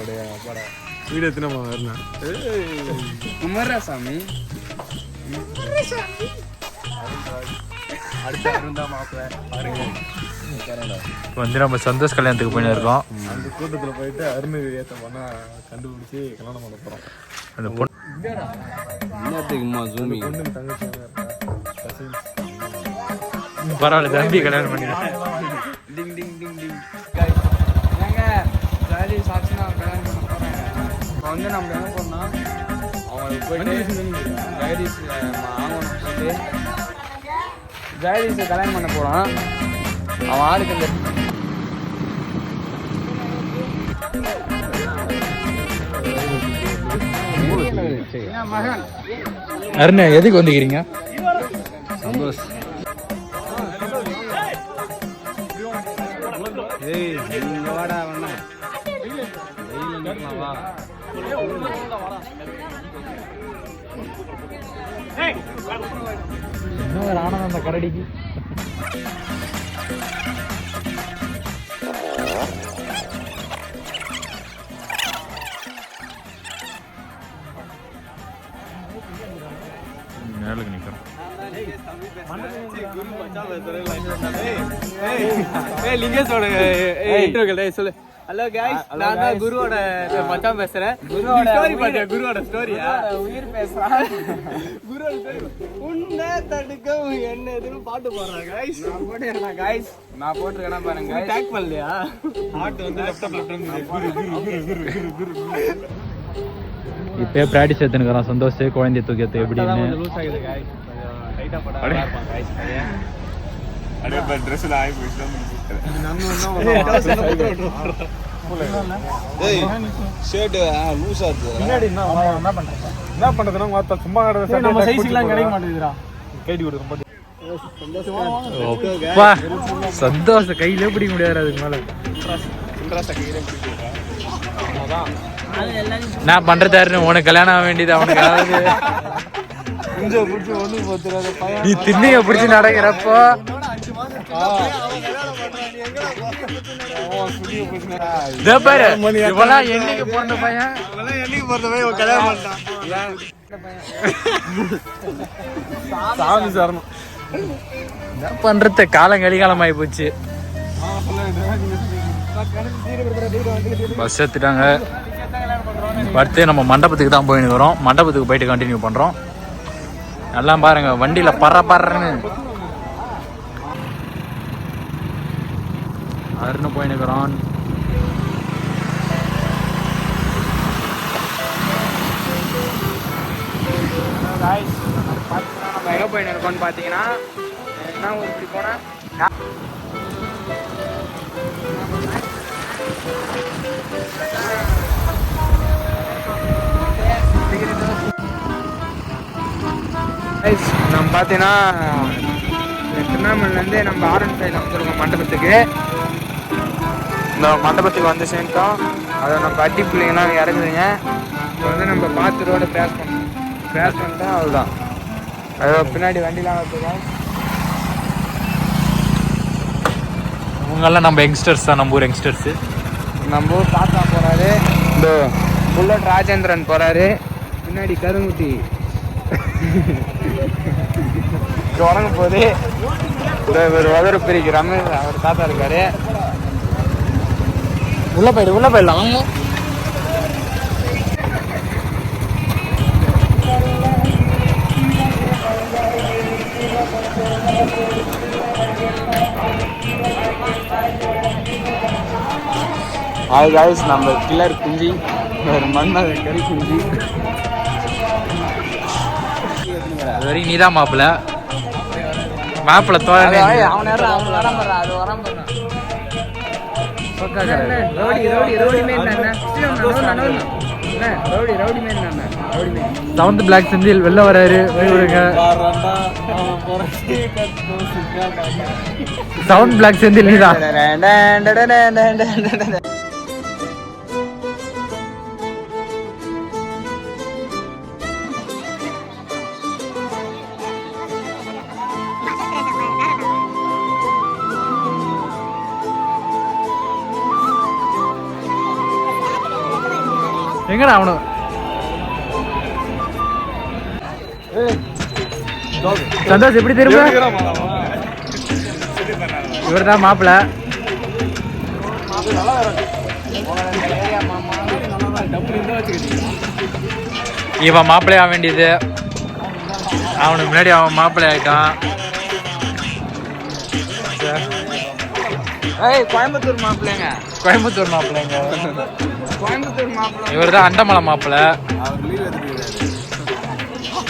Video எத்தனை வரணும் குமரா சாமி வந்து நம்ம சந்தோஷ் கல்யாணத்துக்கு போயின்னு இருக்கோம். அந்த கூட்டத்தில் போயிட்டு அருண் ஏற்ற பண்ணா கண்டுபிடிச்சி கல்யாணம் பண்ண போகிறோம். அந்த பொண்ணு தங்கச்சி பரவாயில்ல தம்பி கல்யாணம் பண்ணிடுறேன். வந்து நம்ம என்ன பண்ணோம் அவங்களுக்கு போயிட்டு ஜெகதீஷ் வாங்கணும் போயிட்டு ஜெகதீஷை கல்யாணம் பண்ண போகிறான். அவன் ஆளுக்கு இந்த அருண் எதுக்கு வந்துக்கிறீங்க? சந்தோஷ் வாடா வேணா வா இன்னும் ஒரு ஆனந்தம் அந்த கரடிக்கு. மேலுக்கு நிற்கிறோம். சொல்லு. ஹலோ गाइस, நான் தான் குருவோட மச்சான் பேசுறேன். குருவோட ஸ்டோரி பாத்தியா? குருவோட ஸ்டோரியா? உயிர் பேசுறான். குருவோட ஸ்டோரி. உன்னை தடுக்க என்ன எதுன்னு பாட்டு போடுறான் गाइस. நான் போடுறேன் गाइस. நான் போட்டுறேனா பாருங்க गाइस. டாக் பண்ணலையா? ஹார்ட் வந்து லெஃப்ட் இப்போ பிராக்டிஸ் எடுத்துனுக்குறான் சந்தோஷ் குழந்தைய தூக்கியது எப்படின்னு. லூஸ் ஆகுது गाइस. டைட்டா போடா இருப்பான் गाइस. அடே பட் Dress ஆயி போயிடுச்சு. என்ன பண்றதுன்னா வார்த்தை சும்மா நம்ம சைஸ்க்குலாம் கிடைக்க மாட்டேங்குதுடா. கைடி கொடுக்க சந்தோஷ கையிலே பிடிக்க முடியாது. அதுக்கு மேல நான் பண்றதாருன்னு உனக்கு கல்யாணம் ஆக வேண்டியது அவனுக்கு. நீ திண்ணிய பிடிச்சி நடக்கிறப்போ என்னைக்கு பிறந்த பையன் கல்யாணம் பண்ணிட்டான். சாமி சரணம். என்ன பண்றது, காலம் கலிகாலம் ஆகி போச்சு. பஸ் எடுத்துட்டாங்க. அடுத்து நம்ம மண்டபத்துக்கு தான் போயின்னு வரோம். மண்டபத்துக்கு போயிட்டு கண்டினியூ பண்றோம். எல்லாம் பாருங்க வண்டியில பறன்னு அருண் போயினுக்கிறான். நம்ம எங்கே போயின்னு இருக்கோம்னு பார்த்தீங்கன்னா என்ன ஊர் இப்படி போனால் நம்ம பார்த்தீங்கன்னா திருவண்ணாமலையிலேருந்து நம்ம R15 வந்துருக்கோம் மண்டபத்துக்கு. இந்த மண்டபத்துக்கு வந்து சேர்ந்தோம். அதை நம்ம அட்டி பிள்ளைங்கலாம் இறங்குதுங்க. இப்போ வந்து நம்ம பார்த்து ரோட கிராஸ் பண்ணிட்டா அவ்வளோதான். அதோ பின்னாடி வண்டிலாம் வந்துருக்கோம். இவங்கெல்லாம் நம்ம யங்ஸ்டர்ஸ் தான், நம்ம ஊர் யங்ஸ்டர்ஸு. நம்ம ஊர் தாத்தா போகிறாரு. இந்த புல்லட் ராஜேந்திரன் போகிறாரு. பின்னாடி கருங்குட்டி உடங்க போகுது. ஒரு வதறு பிரிக்கு ரமேஷ் அவர் தாத்தா இருக்காரு. உள்ள போயிடலாம். ஹாய் गाइस, நம்ம கில்லர் குஞ்சி ஒரு மண்ணாத கறி குஞ்சி. வெரி நீதான் மாப்பிள்ள தோழனே. செவன்த் பிளாக் செந்தில் வெளில வராரு. செவன்த் பிளாக் செந்தில் நீதான். எங்கடா அவனு சந்தோஷ் எப்படி திரும்ப இவர் தான் மாப்பிள்ள இவன் மாப்பிள்ளை ஆக வேண்டியது அவனுக்கு முன்னாடி அவன் மாப்பிள்ளை ஆயிட்டான் கோயம்புத்தூர் மாப்பிள்ளைங்க கோயம்புத்தூர் மாப்பிள்ளைங்க கோயம்புத்தூர் மாப்பிள்ளை இவர் தான் அண்டமலை மாப்பிள்ளை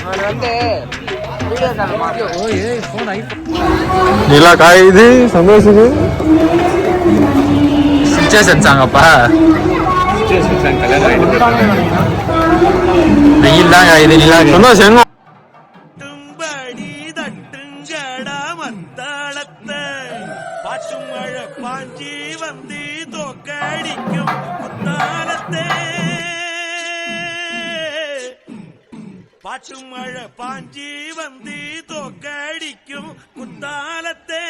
அவர் வந்து வீடியோ கால் மாப்பிள்ளை நிலா காயுது சந்தோஷுக்கு சிச்சுவேஷன் சாங்கப்பா வெயில் தாங்க இது நிலா சந்தோஷம் பாட்டும் மழை பாஞ்சி வந்து தோக்கடிக்கும் குத்தாலத்தே பாட்டும் மழை பாஞ்சி வந்து தோக்கடிக்கும் குத்தாலத்தே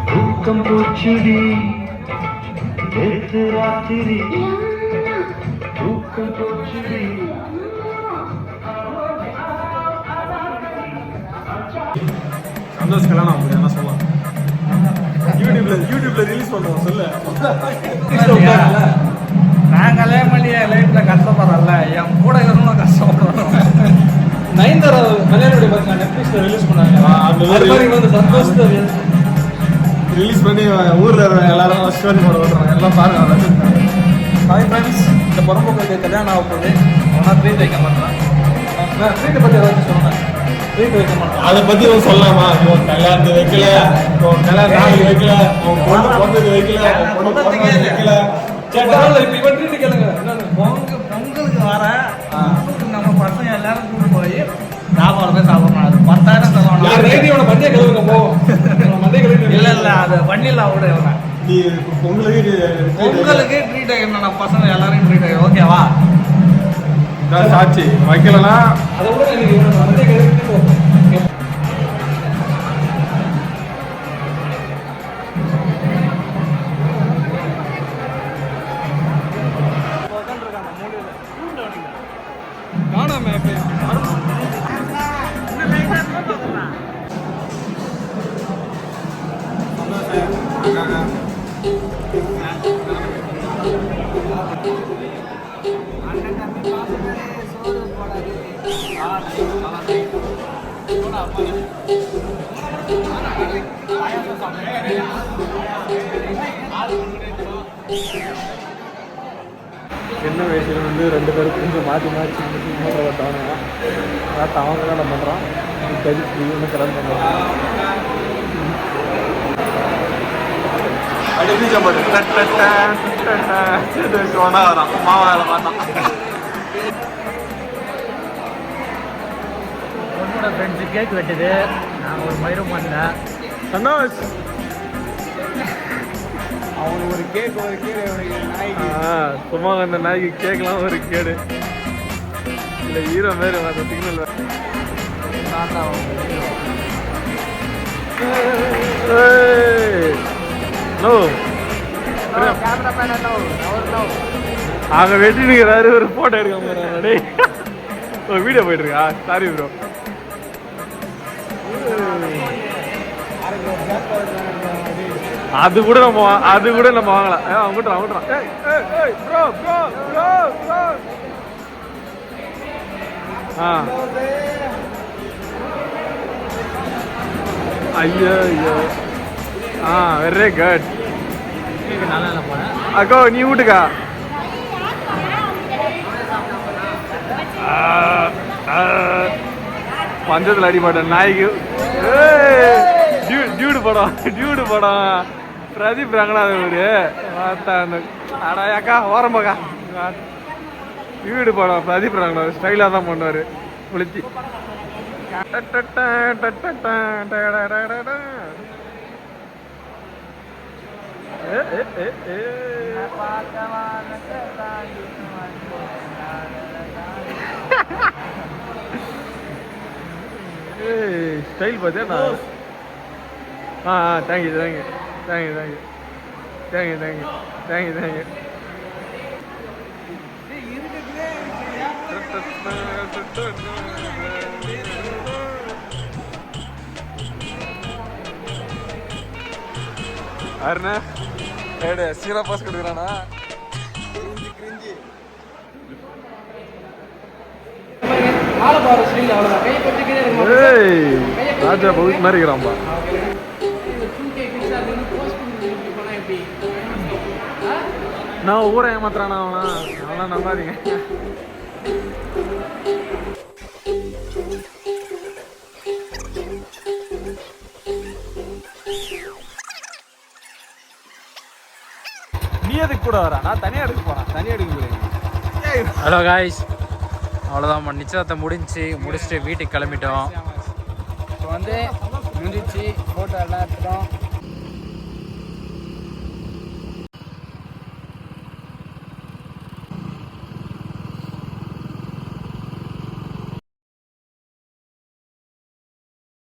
தூக்கம் போச்சுடி நேற்று ராத்திரி தூக்கம் போச்சுடி சந்தோஷ் கல்யாணம் அப்படி என்ன சொல்லலாம் யூடியூப்ல ரிலீஸ் பண்ணுவோம் சொல்ல நான் கல்யாணம் பண்ணி என் லைஃப்ல கஷ்டப்படுறேன்ல என் கூட இருக்கணும் கஷ்டப்படுறோம் நயன்தாரா கல்யாணம் பார்த்தீங்கன்னா நெட்ஃபிளிக்ஸ்ல ரிலீஸ் பண்ணாங்க சந்தோஷத்தை ரிலீஸ் பண்ணி ஊர்ல எல்லாரும் ஸ்டோரி போட விடுறாங்க எல்லாம் பாருங்க ஹாய் ஃப்ரெண்ட்ஸ் இந்த பொறம்போக்கு கல்யாணம் ஆக போகுது அவனா ட்ரீட் வைக்க மாட்டான் ட்ரீட்டை பற்றி ஏதாச்சும் சொன்னேன் ட்ரீட் வைக்க மாட்டான் அதை பற்றி சொல்லலாமா கல்யாணத்துக்கு வைக்கல கல்யாணம் நாளைக்கு வைக்கல பொண்ணு பிறந்தது வைக்கல பொண்ணு பிறந்தது வைக்கல இப்போ இவன் ட்ரீட் கேளுங்க பொங்கலுக்கு வர நம்ம பசங்க எல்லாரும் கூட்டு போய் சாப்பாடு போய் சாப்பிடணும் அது 10,000 செலவான மண்டியை கழுவுங்க போவோம் மண்டியை கழுவு இல்ல அது பண்ணிடலாம் விட இவனை பொங்கலுக்கு ட்ரீட் வைக்கணும் நம்ம பசங்க எல்லாரும் ட்ரீட் வைக்கணும் ஓகேவா சாட்சி வைக்கலன்னா அதை விட எனக்கு மண்டியை கழுவிட்டு போவோம் சின்ன வயசுல வந்து 2 பேரும் கொஞ்சம் மாற்றி மூட்டை ஓட்டவனுங்க அதான் அவங்க தான் பண்ணுறான் கழிச்சு ஒன்று கிளம்பி பண்ணுறான் அடிச்சு சம்பளம் வரான் மாவாவில் பார்த்தான் பொண்ணோட ஃப்ரெண்ட்ஸு கேக் வெட்டுது நாங்கள் ஒரு மயிரும் பண்ணேன் சந்தோஷ் அவனுக்கு ஒரு கேக் நாய்க்கு சும்மா அந்த நாய்க்கு கேட்கலாம் ஒரு கேடு இல்லை ஹீரோ மாரி அந்த சிக்னல் அங்கே வெட்டினுக்கிறாரு ஒரு ஃபோட்டோ எடுக்க போகிறாரு ஒரு வீடியோ போயிட்டு இருக்கா சாரி ப்ரோ அது கூட நம்ம வாங்கலாம். அவங்கட்றான். ஏய் ப்ரோ. ஐயோ. Very good. அக்கா நீ வீட்டுக்கா? பஞ்சத்தில் அடிமாட்டேன் நாய்க்கு. டியூடு படம் பிரதீப் ரங்கநாதன் அக்கா ஓரமாக்கா. டியூடு படம் பிரதீப் ரங்கநாதன் ஸ்டைலாக தான் பண்ணுவார் குளிச்சு. ஸ்டைல் பார்த்தியா நான்? தேங்க்யூ. அருணா சீரா பாஸ் கொடுக்குறானா? ராஜா பகுதி மாதிரி இருக்கிறான்பா. நான் ஊரை ஏமாத்துறானா அவனா நம்பாதீங்க. நீ எதுக்கு கூட வரா? நான் தனியாக எடுக்க போறேன். தனியாக எடுக்க முடியாது. ஹலோ காய்ஸ், அவ்வளோதான் நிச்சயத்தை முடிச்சுட்டு வீட்டுக்கு கிளம்பிட்டோம். இப்போ வந்து முடிஞ்சிச்சு, ஃபோட்டோ எல்லாம் எடுத்துட்டோம்.